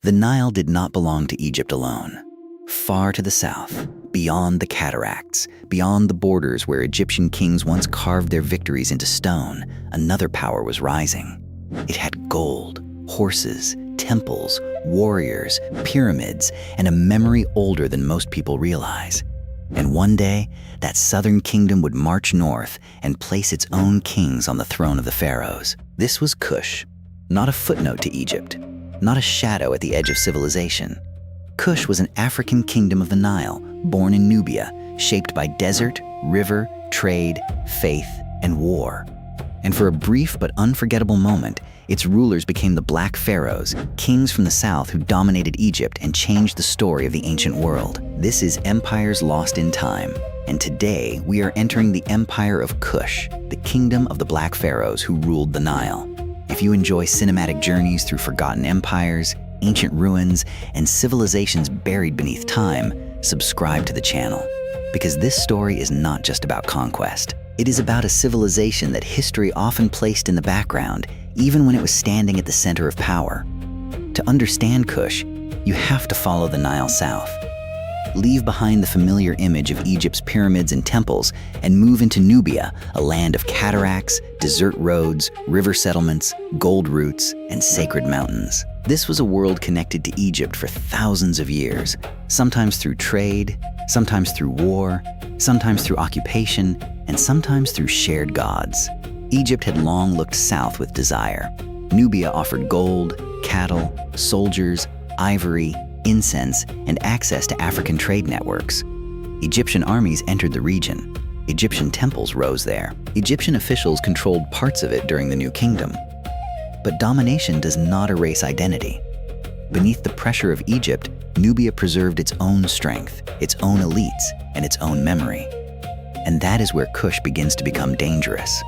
The Nile did not belong to Egypt alone. Far to the south, beyond the cataracts, beyond the borders where Egyptian kings once carved their victories into stone, another power was rising. It had gold, horses, temples, warriors, pyramids, and a memory older than most people realize. And one day, that southern kingdom would march north and place its own kings on the throne of the pharaohs. This was Kush, not a footnote to Egypt, not a shadow at the edge of civilization. Kush was an African kingdom of the Nile, born in Nubia, shaped by desert, river, trade, faith, and war. And for a brief but unforgettable moment, its rulers became the Black Pharaohs, kings from the south who dominated Egypt and changed the story of the ancient world. This is Empires Lost in Time, and today we are entering the Empire of Kush, the kingdom of the Black Pharaohs who ruled the Nile. If you enjoy cinematic journeys through forgotten empires, ancient ruins, and civilizations buried beneath time, subscribe to the channel. Because this story is not just about conquest. It is about a civilization that history often placed in the background, even when it was standing at the center of power. To understand Kush, you have to follow the Nile south. Leave behind the familiar image of Egypt's pyramids and temples and move into Nubia, a land of cataracts, desert roads, river settlements, gold routes, and sacred mountains. This was a world connected to Egypt for thousands of years, sometimes through trade, sometimes through war, sometimes through occupation, and sometimes through shared gods. Egypt had long looked south with desire. Nubia offered gold, cattle, soldiers, ivory, incense, and access to African trade networks. Egyptian armies entered the region. Egyptian temples rose there. Egyptian officials controlled parts of it during the New Kingdom. But domination does not erase identity. Beneath the pressure of Egypt, Nubia preserved its own strength, its own elites, and its own memory. And that is where Kush begins to become dangerous.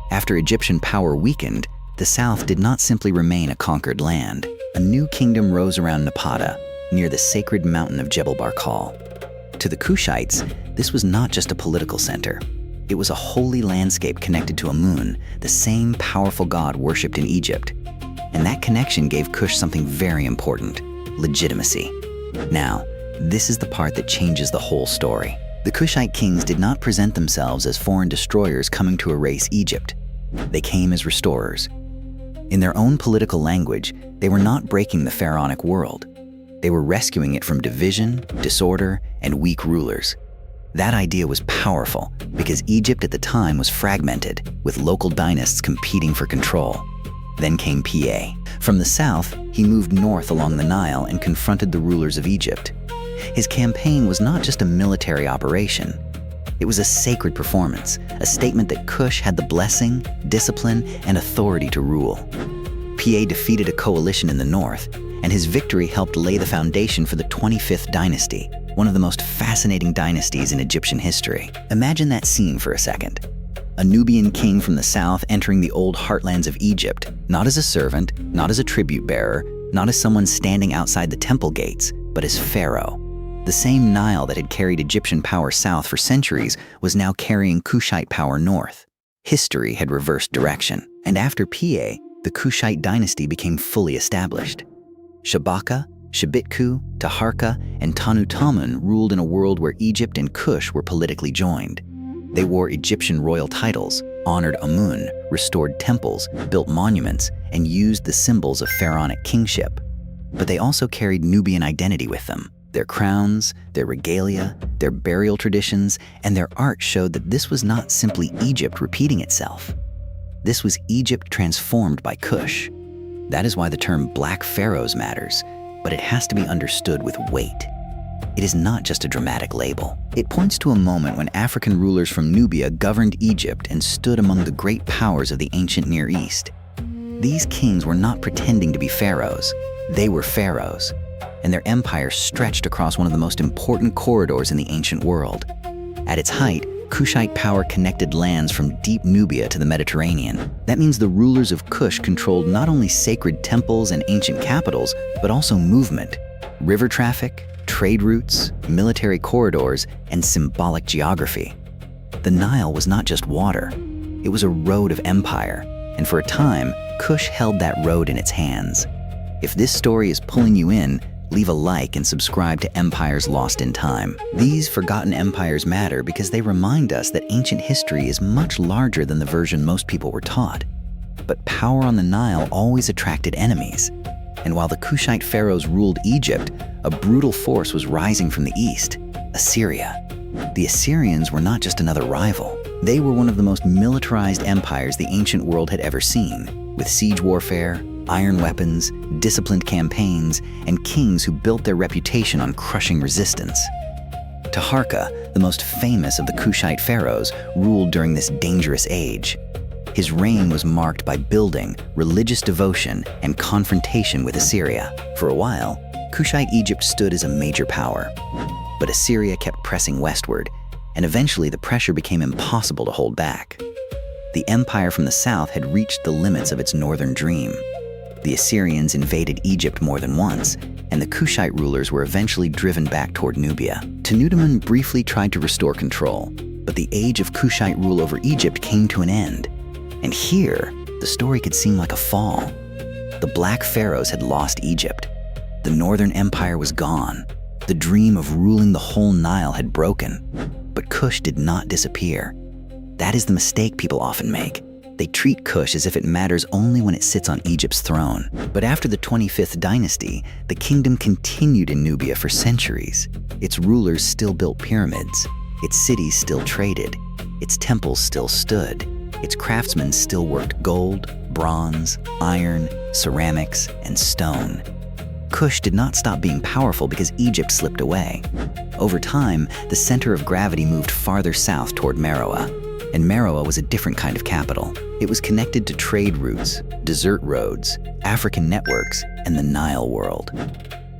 After Egyptian power weakened, the south did not simply remain a conquered land. A new kingdom rose around Napata, near the sacred mountain of Jebel Barkal. To the Kushites, this was not just a political center. It was a holy landscape connected to Amun, the same powerful god worshipped in Egypt. And that connection gave Kush something very important: legitimacy. Now, this is the part that changes the whole story. The Kushite kings did not present themselves as foreign destroyers coming to erase Egypt. They came as restorers. In their own political language, they were not breaking the pharaonic world. They were rescuing it from division, disorder, and weak rulers. That idea was powerful because Egypt at the time was fragmented, with local dynasts competing for control. Then came Piye. From the south, he moved north along the Nile and confronted the rulers of Egypt. His campaign was not just a military operation. It was a sacred performance, a statement that Kush had the blessing, discipline, and authority to rule. Piye defeated a coalition in the north, and his victory helped lay the foundation for the 25th dynasty, one of the most fascinating dynasties in Egyptian history. Imagine that scene for a second. A Nubian king from the south entering the old heartlands of Egypt, not as a servant, not as a tribute bearer, not as someone standing outside the temple gates, but as pharaoh. The same Nile that had carried Egyptian power south for centuries was now carrying Kushite power north. History had reversed direction, and after Piye, the Kushite dynasty became fully established. Shabaka, Shebitku, Taharqa, and Tanu ruled in a world where Egypt and Kush were politically joined. They wore Egyptian royal titles, honored Amun, restored temples, built monuments, and used the symbols of pharaonic kingship. But they also carried Nubian identity with them. Their crowns, their regalia, their burial traditions, and their art showed that this was not simply Egypt repeating itself. This was Egypt transformed by Kush. That is why the term Black Pharaohs matters, but it has to be understood with weight. It is not just a dramatic label. It points to a moment when African rulers from Nubia governed Egypt and stood among the great powers of the ancient Near East. These kings were not pretending to be pharaohs. They were pharaohs, and their empire stretched across one of the most important corridors in the ancient world. At its height, Kushite power connected lands from deep Nubia to the Mediterranean. That means the rulers of Kush controlled not only sacred temples and ancient capitals, but also movement, river traffic, trade routes, military corridors, and symbolic geography. The Nile was not just water. It was a road of empire, and for a time, Kush held that road in its hands. If this story is pulling you in, leave a like and subscribe to Empires Lost in Time. These forgotten empires matter because they remind us that ancient history is much larger than the version most people were taught. But power on the Nile always attracted enemies. And while the Kushite pharaohs ruled Egypt, a brutal force was rising from the east, Assyria. The Assyrians were not just another rival. They were one of the most militarized empires the ancient world had ever seen, with siege warfare, iron weapons, disciplined campaigns, and kings who built their reputation on crushing resistance. Taharqa, the most famous of the Kushite pharaohs, ruled during this dangerous age. His reign was marked by building, religious devotion, and confrontation with Assyria. For a while, Kushite Egypt stood as a major power. But Assyria kept pressing westward, and eventually the pressure became impossible to hold back. The empire from the south had reached the limits of its northern dream. The Assyrians invaded Egypt more than once, and the Kushite rulers were eventually driven back toward Nubia. Nubian briefly tried to restore control, but the age of Kushite rule over Egypt came to an end. And here, the story could seem like a fall. The Black Pharaohs had lost Egypt. The Northern Empire was gone. The dream of ruling the whole Nile had broken. But Kush did not disappear. That is the mistake people often make. They treat Kush as if it matters only when it sits on Egypt's throne. But after the 25th dynasty, the kingdom continued in Nubia for centuries. Its rulers still built pyramids. Its cities still traded. Its temples still stood. Its craftsmen still worked gold, bronze, iron, ceramics, and stone. Kush did not stop being powerful because Egypt slipped away. Over time, the center of gravity moved farther south toward Meroe, and Meroe was a different kind of capital. It was connected to trade routes, desert roads, African networks, and the Nile world.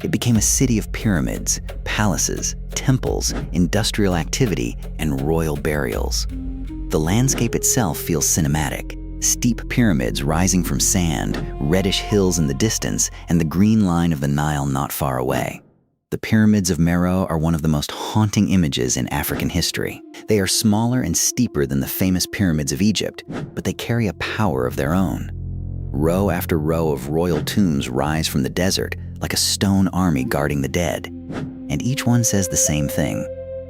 It became a city of pyramids, palaces, temples, industrial activity, and royal burials. The landscape itself feels cinematic. Steep pyramids rising from sand, reddish hills in the distance, and the green line of the Nile not far away. The pyramids of Meroe are one of the most haunting images in African history. They are smaller and steeper than the famous pyramids of Egypt, but they carry a power of their own. Row after row of royal tombs rise from the desert, like a stone army guarding the dead. And each one says the same thing.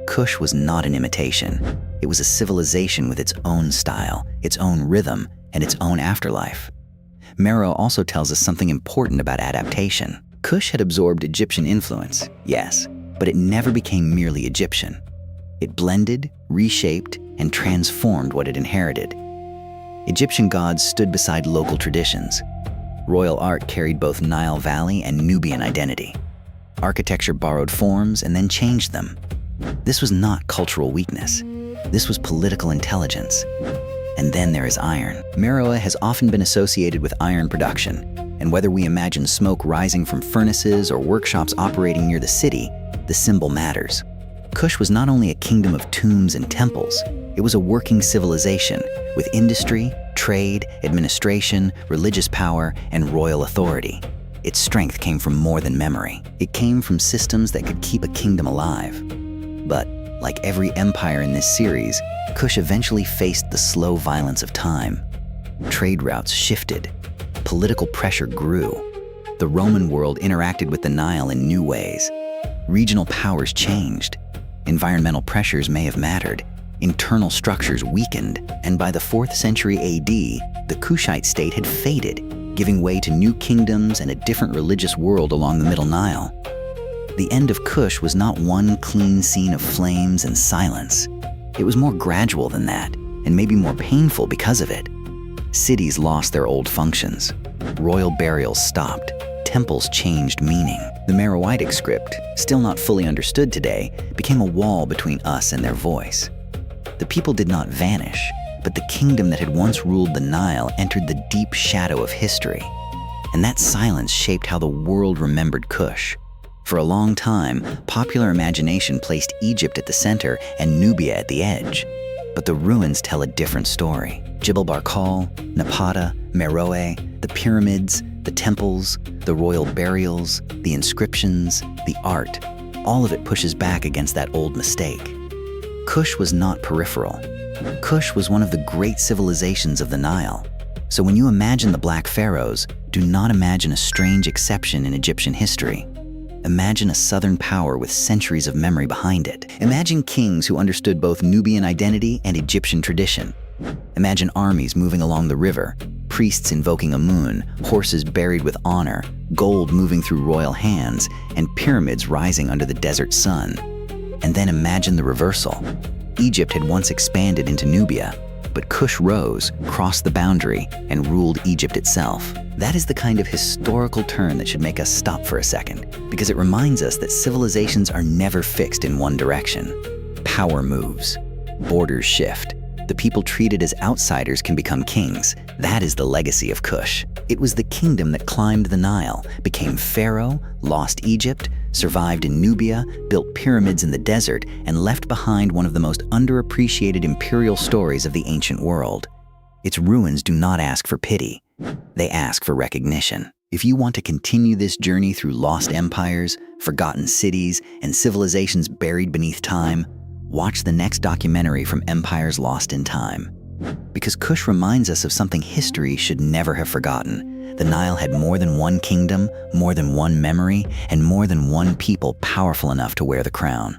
Kush was not an imitation. It was a civilization with its own style, its own rhythm, and its own afterlife. Meroe also tells us something important about adaptation. Kush had absorbed Egyptian influence, yes, but it never became merely Egyptian. It blended, reshaped, and transformed what it inherited. Egyptian gods stood beside local traditions. Royal art carried both Nile Valley and Nubian identity. Architecture borrowed forms and then changed them. This was not cultural weakness. This was political intelligence. And then there is iron. Meroe has often been associated with iron production, and whether we imagine smoke rising from furnaces or workshops operating near the city, the symbol matters. Kush was not only a kingdom of tombs and temples, it was a working civilization with industry, trade, administration, religious power, and royal authority. Its strength came from more than memory. It came from systems that could keep a kingdom alive. But, like every empire in this series, Kush eventually faced the slow violence of time. Trade routes shifted. Political pressure grew. The Roman world interacted with the Nile in new ways. Regional powers changed. Environmental pressures may have mattered. Internal structures weakened. And by the 4th century AD, the Kushite state had faded, giving way to new kingdoms and a different religious world along the Middle Nile. The end of Kush was not one clean scene of flames and silence. It was more gradual than that, and maybe more painful because of it. Cities lost their old functions. Royal burials stopped. Temples changed meaning. The Meroitic script, still not fully understood today, became a wall between us and their voice. The people did not vanish, but the kingdom that had once ruled the Nile entered the deep shadow of history. And that silence shaped how the world remembered Kush. For a long time, popular imagination placed Egypt at the center and Nubia at the edge. But the ruins tell a different story. Jebel Barkal, Napata, Meroe, the pyramids, the temples, the royal burials, the inscriptions, the art, all of it pushes back against that old mistake. Kush was not peripheral. Kush was one of the great civilizations of the Nile. So when you imagine the Black Pharaohs, Do not imagine a strange exception in Egyptian history. Imagine a southern power with centuries of memory behind it. Imagine kings who understood both Nubian identity and Egyptian tradition. Imagine armies moving along the river, priests invoking Amun, horses buried with honor, gold moving through royal hands, and pyramids rising under the desert sun. And then imagine the reversal. Egypt had once expanded into Nubia, but Kush rose, crossed the boundary, and ruled Egypt itself. That is the kind of historical turn that should make us stop for a second, because it reminds us that civilizations are never fixed in one direction. Power moves. Borders shift. The people treated as outsiders can become kings. That is the legacy of Kush. It was the kingdom that climbed the Nile, became pharaoh, lost Egypt, survived in Nubia, built pyramids in the desert, and left behind one of the most underappreciated imperial stories of the ancient world. Its ruins do not ask for pity. They ask for recognition. If you want to continue this journey through lost empires, forgotten cities, and civilizations buried beneath time, watch the next documentary from Empires Lost in Time. Because Kush reminds us of something history should never have forgotten. The Nile had more than one kingdom, more than one memory, and more than one people powerful enough to wear the crown.